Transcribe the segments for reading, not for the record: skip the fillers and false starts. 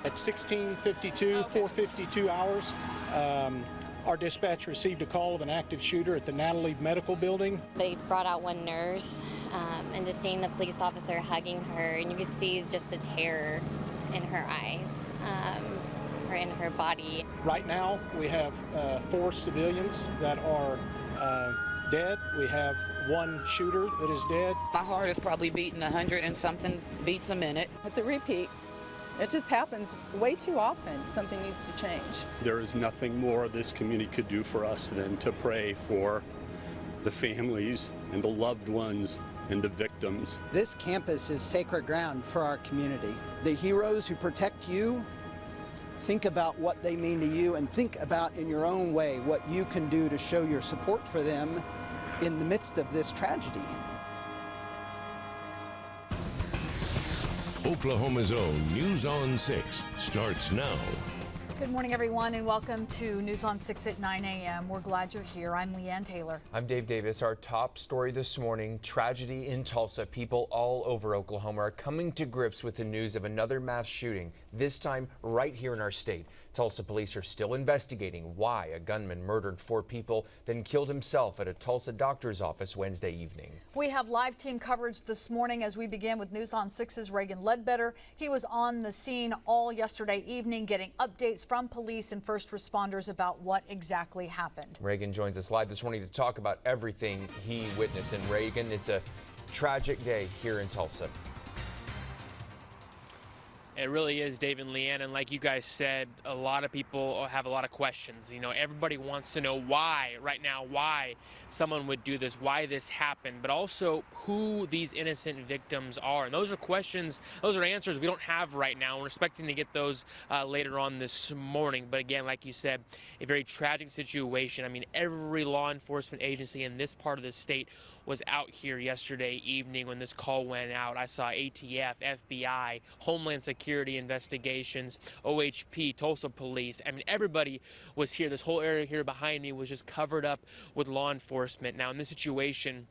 At 16:52, 4:52 hours, our dispatch received a call of an active shooter at the Natalie Medical Building. They brought out one nurse, and just seeing the police officer hugging her, and you could see just the terror in her eyes, or in her body. Right now, we have 4 civilians that are dead. We have 1 shooter that is dead. My heart is probably beating 100 and something beats a minute. It's a repeat. It just happens way too often. Something needs to change. There is nothing more this community could do for us than to pray for the families and the loved ones and the victims. This campus is sacred ground for our community. The heroes who protect you, think about what they mean to you, and think about in your own way what you can do to show your support for them in the midst of this tragedy. Oklahoma's own News on 6 starts now. Good morning, everyone, and welcome to News on 6 at 9 a.m. We're glad you're here. I'm Leanne Taylor. I'm Dave Davis. Our top story this morning, tragedy in Tulsa. People all over Oklahoma are coming to grips with the news of another mass shooting, this time right here in our state. Tulsa police are still investigating why a gunman murdered 4 people, then killed himself at a Tulsa doctor's office Wednesday evening. We have live team coverage this morning as we begin with News on 6's Reagan Ledbetter. He was on the scene all yesterday evening getting updates from police and first responders about what exactly happened. Reagan joins us live this morning to talk about everything he witnessed. And Reagan, it's a tragic day here in Tulsa. It really is, Dave and Leanne, and like you guys said, a lot of people have a lot of questions. You know, everybody wants to know why, right now, why someone would do this, why this happened, but also who these innocent victims are. And those are questions, those are answers we don't have right now. We're expecting to get those later on this morning. But again, like you said, a very tragic situation. I mean, every law enforcement agency in this part of the state was out here yesterday evening when this call went out. I saw ATF, FBI, Homeland Security investigations, OHP, Tulsa Police. I mean, everybody was here. This whole area here behind me was just covered up with law enforcement. Now, in this situation,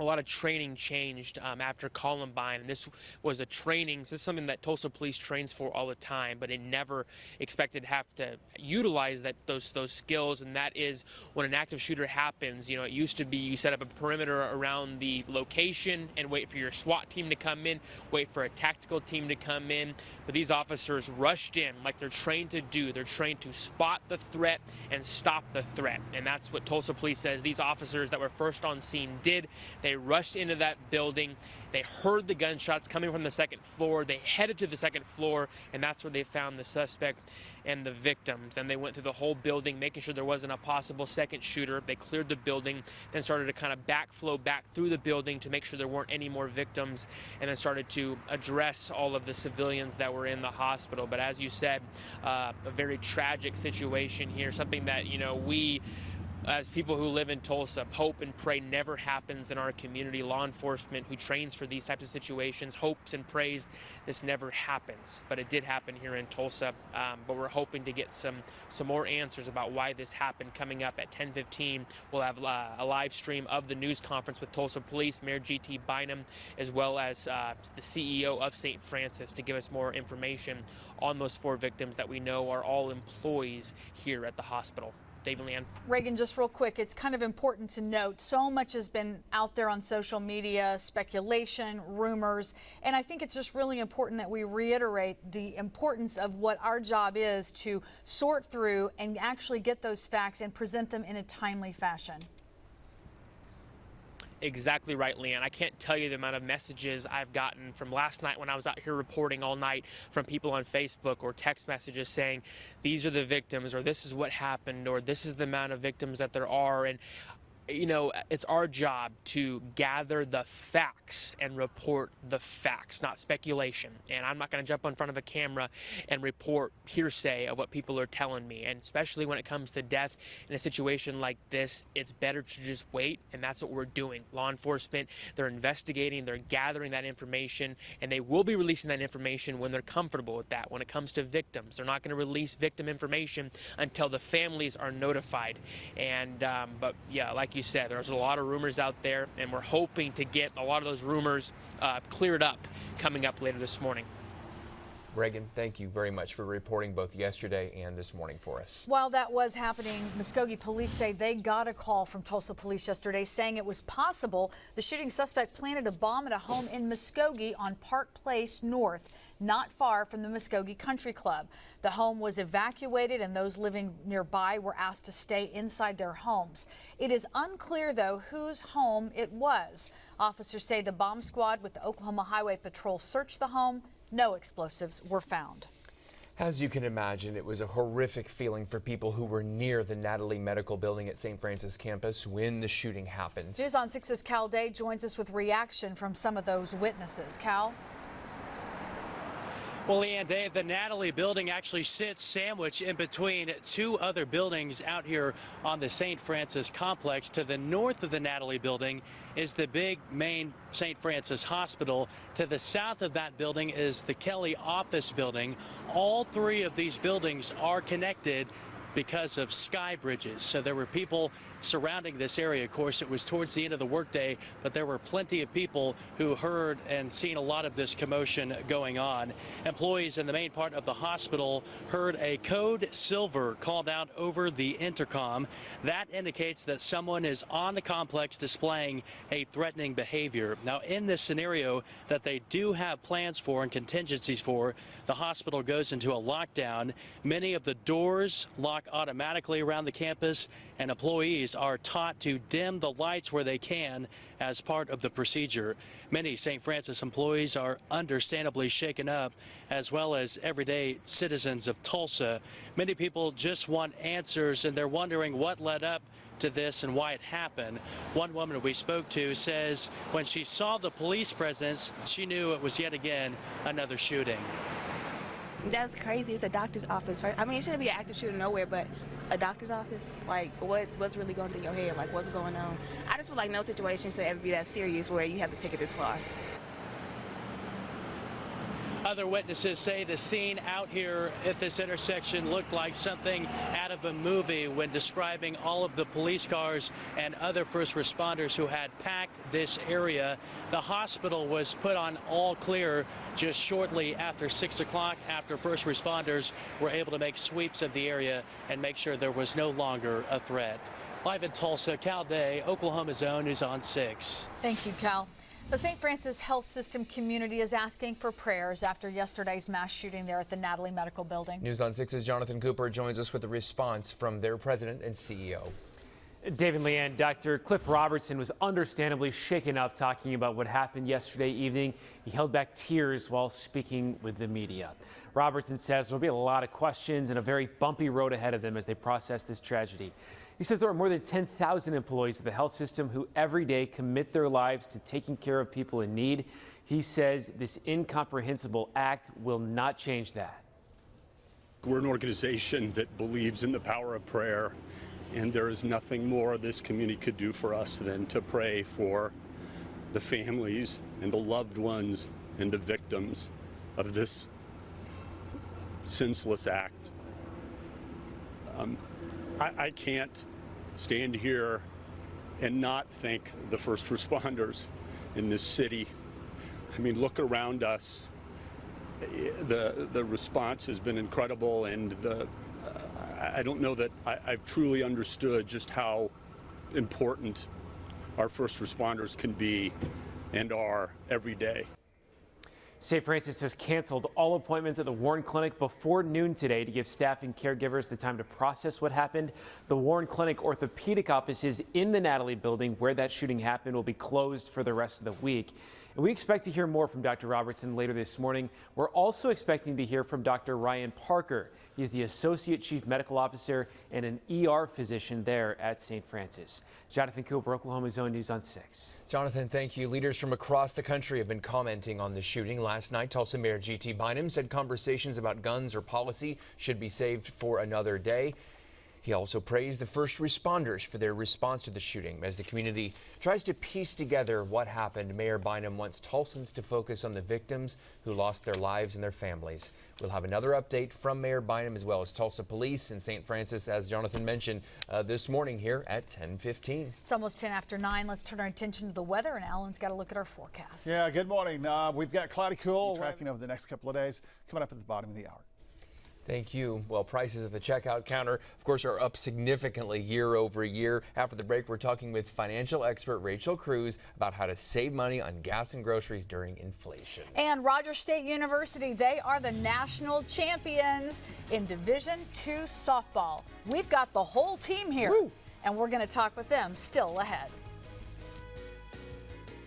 a lot of training changed after Columbine, and this was a training. This is something that Tulsa Police trains for all the time, but it never expected to have to utilize those skills. And that is when an active shooter happens. You know, it used to be you set up a perimeter around the location and wait for your SWAT team to come in, wait for a tactical team to come in. But these officers rushed in like they're trained to do. They're trained to spot the threat and stop the threat, and that's what Tulsa Police says these officers that were first on scene did. They rushed into that building. They heard the gunshots coming from the second floor. They headed to the second floor, and that's where they found the suspect and the victims. And they went through the whole building, making sure there wasn't a possible second shooter. They cleared the building, then started to kind of backflow back through the building to make sure there weren't any more victims, and then started to address all of the civilians that were in the hospital. But as you said, a very tragic situation here, something that, you know, we as people who live in Tulsa hope and pray never happens in our community. Law enforcement who trains for these types of situations hopes and prays this never happens, but it did happen here in Tulsa. But we're hoping to get some more answers about why this happened. Coming up at 10:15, we'll have a live stream of the news conference with Tulsa Police, Mayor G.T. Bynum, as well as the CEO of St. Francis, to give us more information on those 4 victims that we know are all employees here at the hospital. Dave and Leanne. Reagan, just real quick, it's kind of important to note so much has been out there on social media, speculation, rumors, and I think it's just really important that we reiterate the importance of what our job is to sort through and actually get those facts and present them in a timely fashion. Exactly right, Leanne. I can't tell you the amount of messages I've gotten from last night when I was out here reporting all night from people on Facebook or text messages saying these are the victims, or this is what happened, or this is the amount of victims that there are. And you know, it's our job to gather the facts and report the facts, not speculation. And I'm not going to jump in front of a camera and report hearsay of what people are telling me. And especially when it comes to death in a situation like this, it's better to just wait. And that's what we're doing. Law enforcement, they're investigating, they're gathering that information, and they will be releasing that information when they're comfortable with that. When it comes to victims, they're not going to release victim information until the families are notified. And but yeah, like you said, there's a lot of rumors out there, and we're hoping to get a lot of those rumors cleared up coming up later this morning. Reagan, thank you very much for reporting both yesterday and this morning for us. While that was happening, Muskogee police say they got a call from Tulsa police yesterday saying it was possible the shooting suspect planted a bomb at a home in Muskogee on Park Place North, not far from the Muskogee Country Club. The home was evacuated and those living nearby were asked to stay inside their homes. It is unclear, though, whose home it was. Officers say the bomb squad with the Oklahoma Highway Patrol searched the home. No explosives were found. As you can imagine, it was a horrific feeling for people who were near the Natalie Medical Building at St. Francis campus when the shooting happened. News on 6's Cal Day joins us with reaction from some of those witnesses. Cal? Well, Leanne, Dave, the Natalie building actually sits sandwiched in between two other buildings out here on the St. Francis complex. To the north of the Natalie building is the big main St. Francis Hospital. To the south of that building is the Kelly office building. All three of these buildings are connected because of sky bridges. So there were people surrounding this area. Of course, it was towards the end of the workday, but there were plenty of people who heard and seen a lot of this commotion going on. Employees in the main part of the hospital heard a code silver called out over the intercom. That indicates that someone is on the complex displaying a threatening behavior. Now, in this scenario that they do have plans for and contingencies for, the hospital goes into a lockdown. Many of the doors lock automatically around the campus, and employees are taught to dim the lights where they can as part of the procedure. Many St. Francis employees are understandably shaken up, as well as everyday citizens of Tulsa. Many people just want answers, and they're wondering what led up to this and why it happened. One woman we spoke to says when she saw the police presence, she knew it was yet again another shooting. That's crazy. It's a doctor's office, right? I mean, it shouldn't be an active shooter nowhere, but a doctor's office? Like, what's really going through your head? Like, what's going on? I just feel like no situation should ever be that serious where you have to take it this far. Other witnesses say the scene out here at this intersection looked like something out of a movie when describing all of the police cars and other first responders who had packed this area. The hospital was put on all clear just shortly after 6 o'clock, after first responders were able to make sweeps of the area and make sure there was no longer a threat. Live in Tulsa, Cal Day, Oklahoma's own News on 6. Thank you, Cal. The St. Francis Health System community is asking for prayers after yesterday's mass shooting there at the Natalie Medical Building. News on 6's Jonathan Cooper joins us with a response from their president and CEO. Dave and Leanne, Dr. Cliff Robertson was understandably shaken up talking about what happened yesterday evening. He held back tears while speaking with the media. Robertson says there'll be a lot of questions and a very bumpy road ahead of them as they process this tragedy. He says there are more than 10,000 employees of the health system who every day commit their lives to taking care of people in need. He says this incomprehensible act will not change that. We're an organization that believes in the power of prayer, and there is nothing more this community could do for us than to pray for the families and the loved ones and the victims of this senseless act. I can't stand here and not thank the first responders in this city. I mean, look around us. The response has been incredible, and I don't know that I've truly understood just how important our first responders can be and are every day. St. Francis has canceled all appointments at the Warren Clinic before noon today to give staff and caregivers the time to process what happened. The Warren Clinic orthopedic offices in the Natalie building where that shooting happened will be closed for the rest of the week. And we expect to hear more from Dr. Robertson later this morning. We're also expecting to hear from Dr. Ryan Parker. He is the Associate Chief Medical Officer and an ER physician there at St. Francis. Jonathan Cooper, Oklahoma's own News on 6. Jonathan, thank you. Leaders from across the country have been commenting on the shooting. Last night, Tulsa Mayor G.T. Bynum said conversations about guns or policy should be saved for another day. He also praised the first responders for their response to the shooting. As the community tries to piece together what happened, Mayor Bynum wants Tulsans to focus on the victims who lost their lives and their families. We'll have another update from Mayor Bynum as well as Tulsa Police in St. Francis, as Jonathan mentioned, this morning here at 10:15. It's almost 10 after 9. Let's turn our attention to the weather, and Alan's got a look at our forecast. Yeah, good morning. We've got cloudy cool tracking over the next couple of days coming up at the bottom of the hour. Thank you. Well, prices at the checkout counter, of course, are up significantly year over year. After the break, we're talking with financial expert Rachel Cruz about how to save money on gas and groceries during inflation. And Rogers State University, they are the national champions in Division II softball. We've got the whole team here, and we're going to talk with them still ahead.